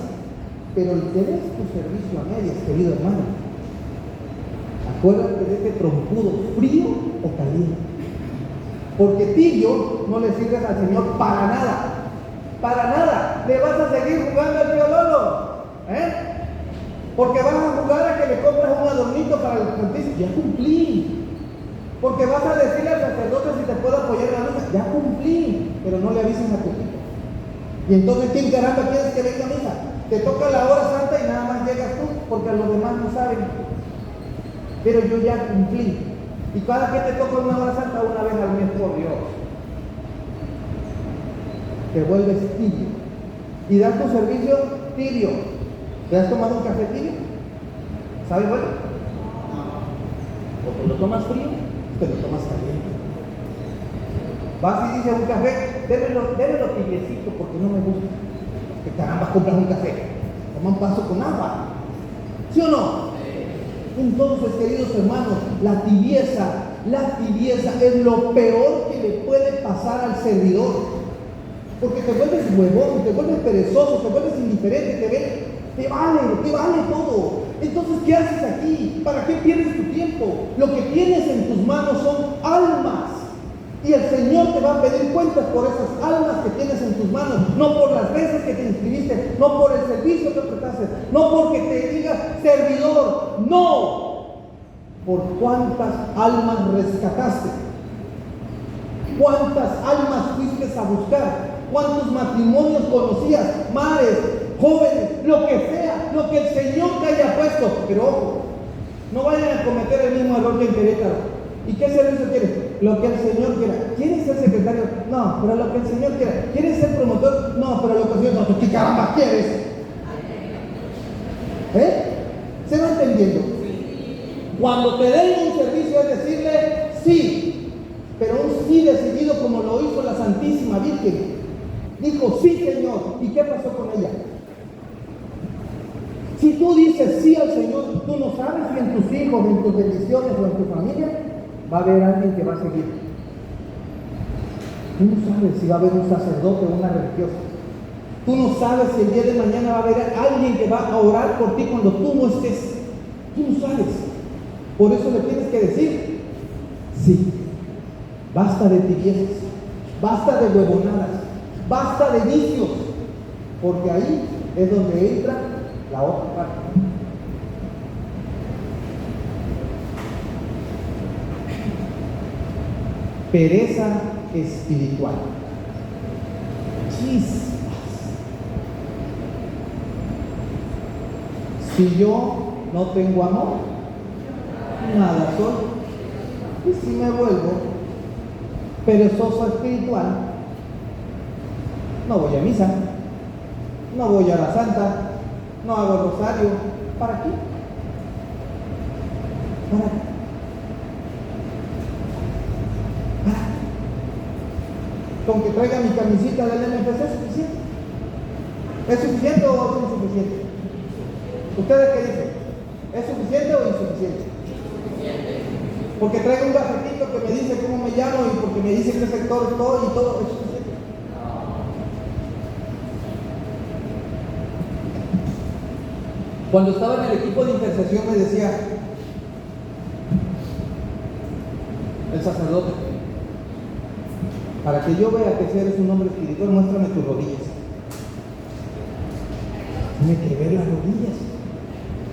Pero el que des tu servicio a medias, querido hermano, acuérdate de este trompudo, frío o caliente. Porque tibio no le sirves al Señor para nada. Para nada. Le vas a seguir jugando al tío Lolo. Porque vas a jugar a que le compres un adornito para el santísimo. Ya cumplí. Porque vas a decirle al sacerdote si te puedo apoyar en la misa. Ya cumplí. Pero no le avisas a tu hijo. Y entonces, ¿quién caramba quieres que venga a misa? Te toca la hora santa y nada más llegas tú, porque los demás no saben. Pero yo ya cumplí. Y cada que te toca una hora santa, una vez al mes, por Dios, te vuelves tibio. Y das tu servicio tibio. ¿Te has tomado un café tibio? ¿Sabes bueno? O te lo tomas frío, o te lo tomas caliente. Vas y dices un café, démelo tibiecito porque no me gusta. Que caramba, compras un café. Toma un vaso con agua. ¿Sí o no? Entonces, queridos hermanos, la tibieza es lo peor que le puede pasar al servidor. Porque te vuelves huevón, te vuelves perezoso, te vuelves indiferente, te vale todo. Entonces, ¿qué haces aquí? ¿Para qué pierdes tu tiempo? Lo que tienes en tus manos son almas. Y el Señor te va a pedir cuentas por esas almas que tienes en tus manos, no por las veces que te inscribiste, no por el servicio que prestaste, no porque te digas servidor, no, por cuántas almas rescataste, cuántas almas fuiste a buscar, cuántos matrimonios conocías, mares, jóvenes, lo que sea, lo que el Señor te haya puesto. Pero ojo, no vayan a cometer el mismo error que en Querétaro. ¿Y qué servicio quieres? Lo que el Señor quiera. ¿Quieres ser secretario? No, pero lo que el Señor quiera. ¿Quieres ser promotor? No, pero lo que el Señor no. ¿Qué caramba quieres? ¿Se va entendiendo? Cuando te den un servicio es decirle sí, pero un sí decidido como lo hizo la Santísima Virgen. Dijo, sí, Señor. ¿Y qué pasó con ella? Si tú dices sí al Señor, tú no sabes si en tus hijos, en tus bendiciones o en tu familia va a haber alguien que va a seguir. Tú no sabes si va a haber un sacerdote o una religiosa. Tú no sabes si el día de mañana va a haber alguien que va a orar por ti cuando tú no estés. Tú no sabes. Por eso le tienes que decir sí. Basta de tibiezas, basta de huevonadas, basta de vicios, porque ahí es donde entra la otra parte. Pereza espiritual. Chispas. Si yo no tengo amor, nada soy. Y si me vuelvo perezoso espiritual, no voy a misa, no voy a la santa, no hago rosario. ¿Para qué? ¿Para qué? Con que traiga mi camisita del MFC es suficiente. ¿Es suficiente o es insuficiente? ¿Ustedes qué dicen? ¿Es suficiente o insuficiente? Porque traiga un gafetito que me dice cómo me llamo y porque me dice qué sector estoy y todo, ¿es suficiente? Cuando estaba en el equipo de intercesión me decía el sacerdote, para que yo vea que eres un hombre espiritual, muéstrame tus rodillas. Tiene que ver las rodillas.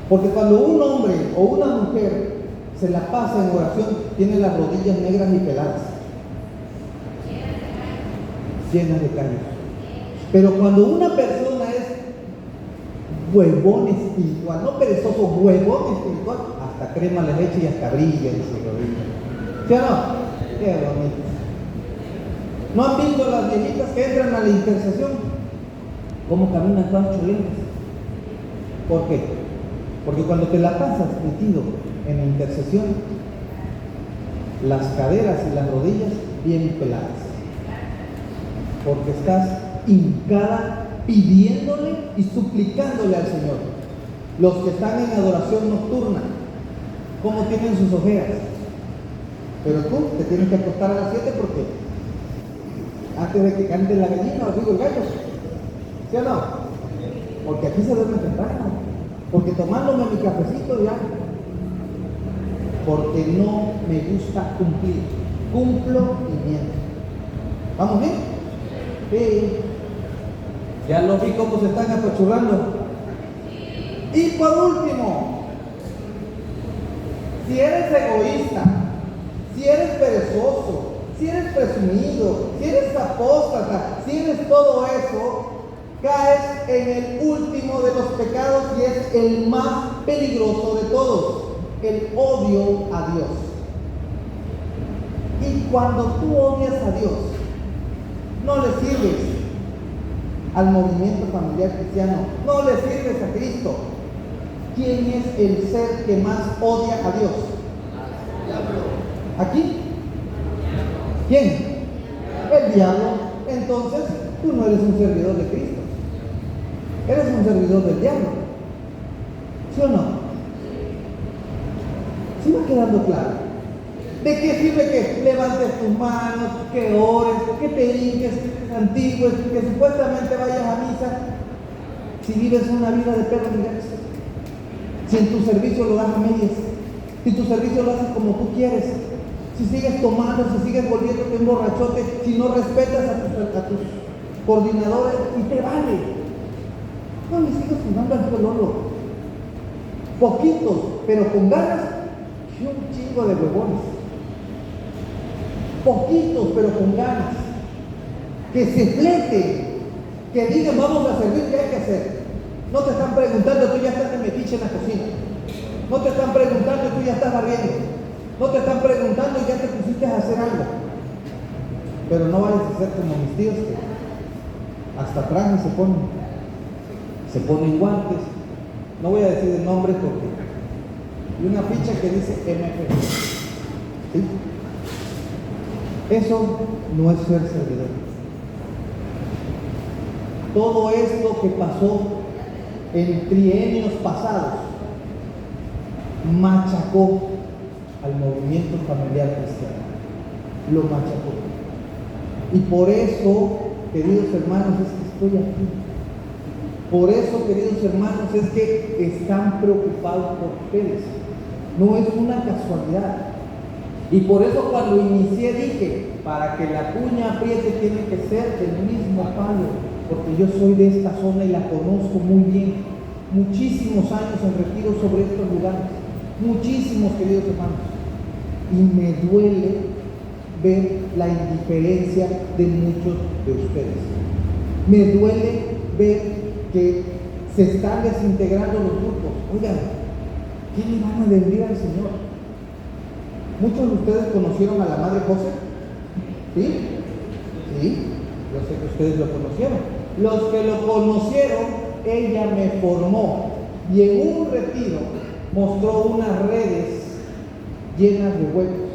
Porque cuando un hombre o una mujer se la pasa en oración, tiene las rodillas negras y peladas. llenas de callos. Pero cuando una persona es huevón espiritual, no perezoso, huevón espiritual, hasta crema les echa y hasta brilla en su rodilla. ¿Sí o no? Qué bonito. ¿No han visto las viejitas que entran a la intercesión? ¿Cómo caminan todas chulentas? ¿Por qué? Porque cuando te la pasas metido en la intercesión, las caderas y las rodillas bien peladas. Porque estás hincada pidiéndole y suplicándole al Señor. Los que están en adoración nocturna, ¿cómo tienen sus ojeras? Pero tú te tienes que acostar a las 7 porque antes de que cante la gallina o digo el gallo, ¿sí o no? Porque aquí se duerme temprano, porque tomándome mi cafecito ya, porque no me gusta cumplir, cumplo y miento. ¿Vamos bien? Sí. Ya los ricos pues se están apachurrando. Y por último, si eres egoísta, si eres perezoso, si eres presumido, si eres apóstata, si eres todo eso, caes en el último de los pecados y es el más peligroso de todos, el odio a Dios. Y cuando tú odias a Dios, no le sirves al movimiento familiar cristiano, no le sirves a Cristo. ¿Quién es el ser que más odia a Dios? ¿Aquí? ¿Quién? El diablo. Entonces, tú no eres un servidor de Cristo. Eres un servidor del diablo. ¿Sí o no? ¿Sí va quedando claro? ¿De qué sirve que levantes tus manos, que ores, que te hinques, que te santigues, que supuestamente vayas a misa, si vives una vida de perro ni gato? Si en tu servicio lo das a medias, si tu servicio lo haces como tú quieres, si sigues tomando, si sigues volviéndote un borrachote, si no respetas a tus coordinadores, y te vale. No le sigas fumando al pololo. Poquitos, pero con ganas, y un chingo de huevones. Poquitos, pero con ganas. Que se fleten, que digan vamos a servir, ¿qué hay que hacer? No te están preguntando, tú ya estás de metiche en la cocina. No te están preguntando, tú ya estás barriendo. No te están preguntando y ya te pusiste a hacer algo. Pero no vayas a ser como mis tíos que hasta trajes se ponen guantes. No voy a decir el nombre porque y una ficha que dice MP. ¿Sí? Eso no es ser servidor. Todo esto que pasó en trienios pasados machacó al movimiento familiar cristiano, lo machacó. Y por eso, queridos hermanos, es que estoy aquí. Por eso, queridos hermanos, es que están preocupados por ustedes. No es una casualidad. Y por eso cuando inicié dije, para que la cuña apriete tiene que ser del mismo palo, porque yo soy de esta zona y la conozco muy bien. Muchísimos años en retiro sobre estos lugares. Muchísimos, queridos hermanos. Y me duele ver la indiferencia de muchos de ustedes. Me duele ver que se están desintegrando los grupos. Oigan, ¿qué le van a decir al Señor? Muchos de ustedes conocieron a la Madre José. ¿Sí? Sí, yo sé que ustedes lo conocieron. Los que lo conocieron, ella me formó. Y en un retiro mostró unas redes llenas de huecos.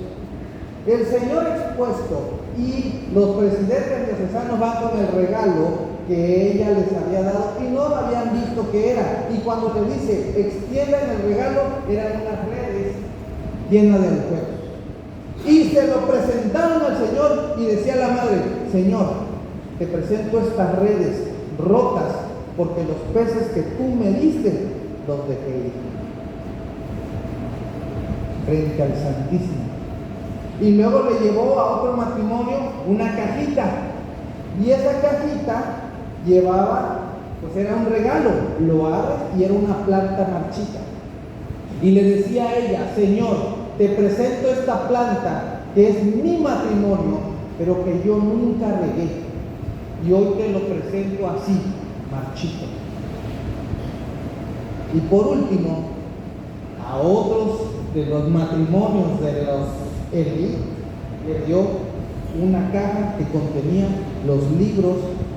El Señor expuesto y los presidentes diocesanos van con el regalo que ella les había dado y no habían visto qué era. Y cuando te dice, extiendan el regalo, eran unas redes llenas de huecos. Y se lo presentaron al Señor y decía la madre, Señor, te presento estas redes rotas porque los peces que tú me diste los dejé ir. Frente al Santísimo. Y luego le llevó a otro matrimonio una cajita. Y esa cajita llevaba, pues era un regalo, lo abres y era una planta marchita. Y le decía a ella, Señor, te presento esta planta que es mi matrimonio, pero que yo nunca regué. y hoy te lo presento así, marchito. Y por último, a otros de los matrimonios de los Elí le dio una caja que contenía los libros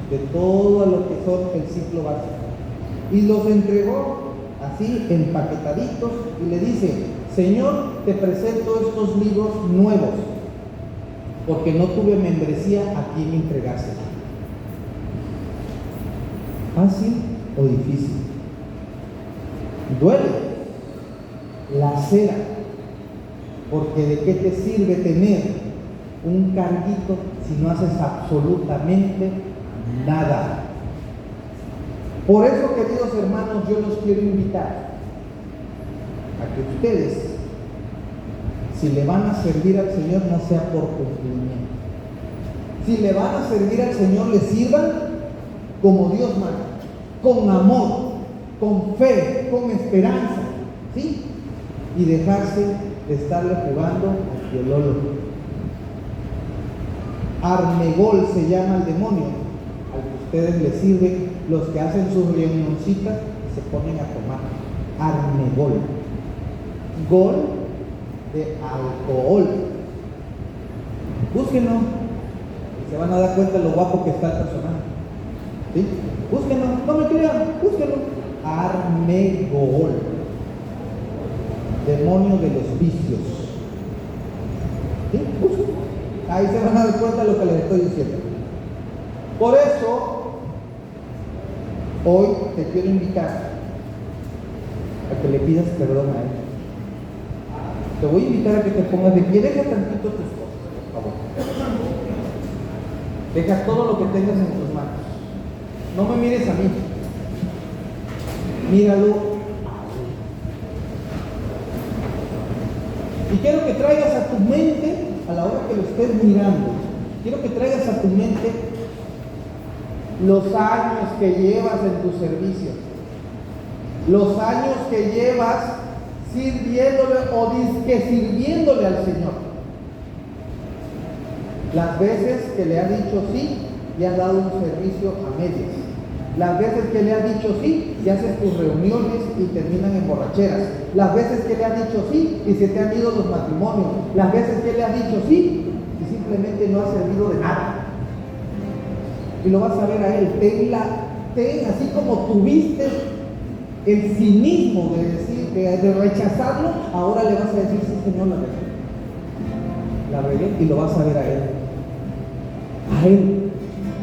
de todo lo que son el ciclo básico. Y los entregó así empaquetaditos y le dice: Señor, te presento estos libros nuevos, porque no tuve membresía a quien entregársela. ¿Fácil o difícil? Duele, lacera, porque ¿de qué te sirve tener un carguito si no haces absolutamente nada? Por eso, queridos hermanos, yo los quiero invitar a que ustedes, si le van a servir al Señor, no sea por cumplimiento. Si le van a servir al Señor, le sirvan como Dios manda, con amor, con fe, con esperanza, ¿sí? Y dejarse de estarle jugando al piololo. Armegol se llama el demonio al que ustedes les sirven, los que hacen sus reunioncitas se ponen a tomar. Armegol. Gol de alcohol. Búsquenlo y se van a dar cuenta de lo guapo que está el personaje. ¿Sí? Búsquenlo, no me crean, búsquenlo. Armegol. Demonio de los vicios. ¿Sí? Búsquenlo. Ahí se van a dar cuenta de lo que les estoy diciendo. Por eso, hoy te quiero invitar a que le pidas perdón a Él. Te voy a invitar a que te pongas de pie. Deja tantito tus cosas, por favor. Deja todo lo que tengas en tus manos. No me mires a mí. Míralo a Él. Y quiero que traigas a tu mente, a la hora que lo estés mirando, quiero que traigas a tu mente los años que llevas en tu servicio, los años que llevas sirviéndole o disque sirviéndole al Señor. Las veces que le has dicho sí y has dado un servicio a medias. Las veces que le has dicho sí y haces tus reuniones y terminan en borracheras. Las veces que le has dicho sí y se te han ido los matrimonios. Las veces que le has dicho sí y simplemente no has servido de nada. Y lo vas a ver a Él. Ten así como tuviste el cinismo de decir, de rechazarlo, ahora le vas a decir: sí, Señor, la regué, y lo vas a ver a Él. A Él.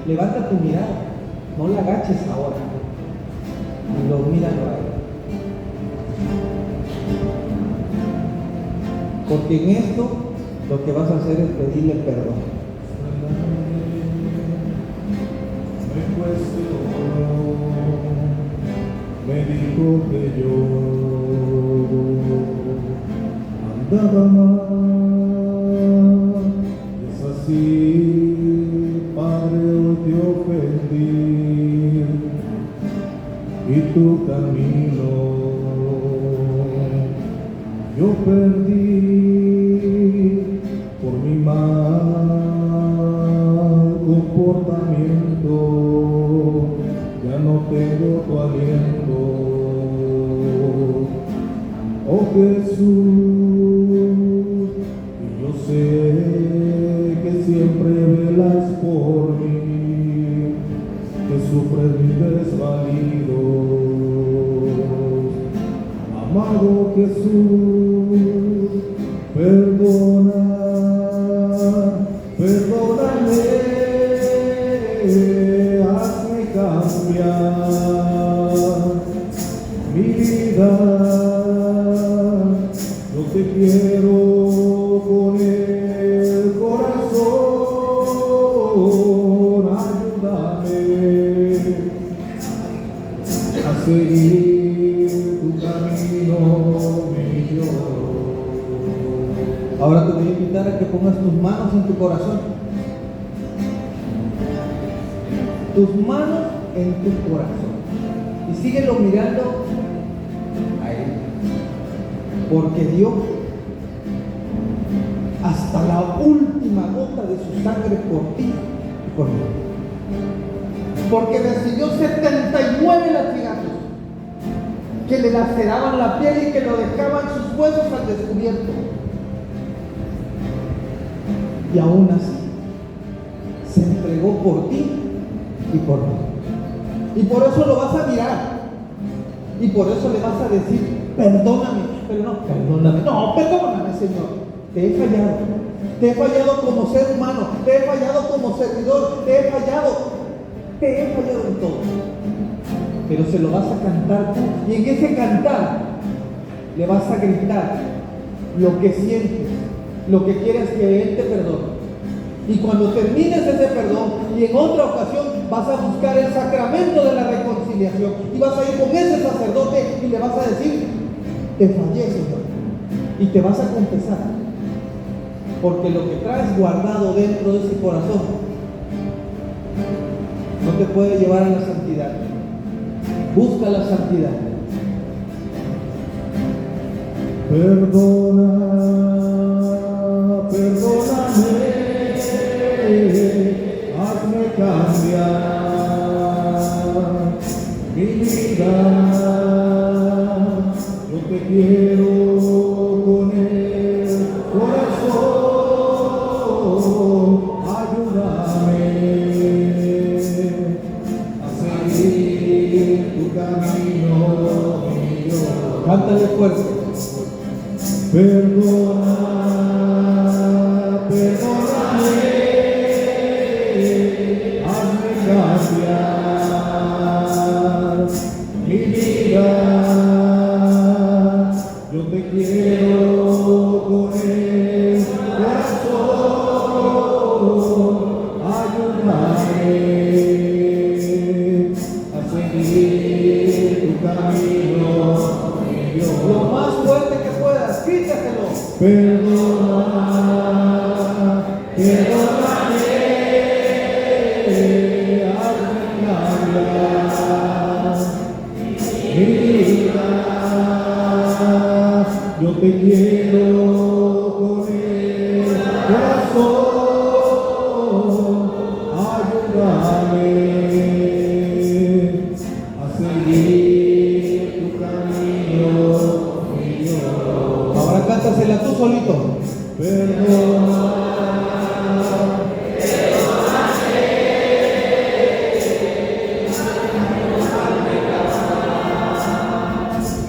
Levanta tu mirada, no la agaches ahora, y lo míralo a Él. Porque en esto lo que vas a hacer es pedirle perdón.
Me dijo que yo andaba mal, es así, Padre, hoy te ofendí, y tu camino yo perdí por mi mal comportamiento. Ya no tengo tu aliento, oh Jesús, y yo sé que siempre velas por mí, que sufres mis desvalidos. Amado Jesús, perdona, perdóname. Hazme cambiar mi vida, yo te quiero con el corazón, ayúdame a seguir tu camino, mi Dios.
Ahora te voy a invitar a que pongas tus manos en tu corazón. Tus manos en tu corazón. Y síguelo mirando a Él. Porque dio hasta la última gota de su sangre por ti y por mí. porque recibió 79 latigazos que le laceraban la piel y que lo dejaban sus huesos al descubierto. Y aún así se entregó por ti y por mí. Y por eso lo vas a mirar. Y por eso le vas a decir, perdóname. Pero no, perdóname. No, perdóname, Señor. Te he fallado. Te he fallado como ser humano. Te he fallado como servidor. Te he fallado en todo. Pero se lo vas a cantar tú. Y en ese cantar le vas a gritar lo que sientes, lo que quieres que Él te perdone. Y cuando termines ese perdón, y en otra ocasión vas a buscar el sacramento de la reconciliación, y vas a ir con ese sacerdote y le vas a decir, te fallé, Señor, y te vas a confesar, porque lo que traes guardado dentro de ese corazón no te puede llevar a la santidad. Busca la santidad.
Perdóname, hazme cambiar mi vida. Yo te quiero con el corazón, ayúdame a seguir tu camino, mi Dios.
Cántale fuerte.
Perdóname, hazme cambiar mi vida. Yo te quiero con el corazón, ayúdame a seguir tu camino, mi Dios.
Lo más fuerte que puedas, grítatelo.
Perdóname, hazme cambiar mi vida. Yo te quiero con el corazón, ayúdame a seguir tu camino, mi Dios.
Ahora cántasela tú solito.
Perdóname,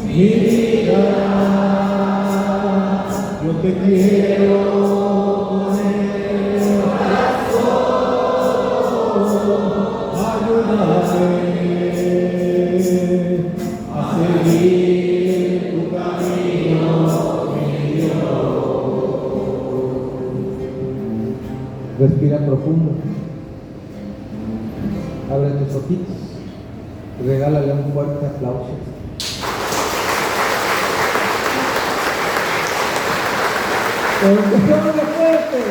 mi vida, yo te quiero con el corazón, ayúdame a seguir tu camino, mi Dios.
Respira profundo. Abre tus ojitos. Regálale un fuerte aplauso. ¡Pero que fuerte!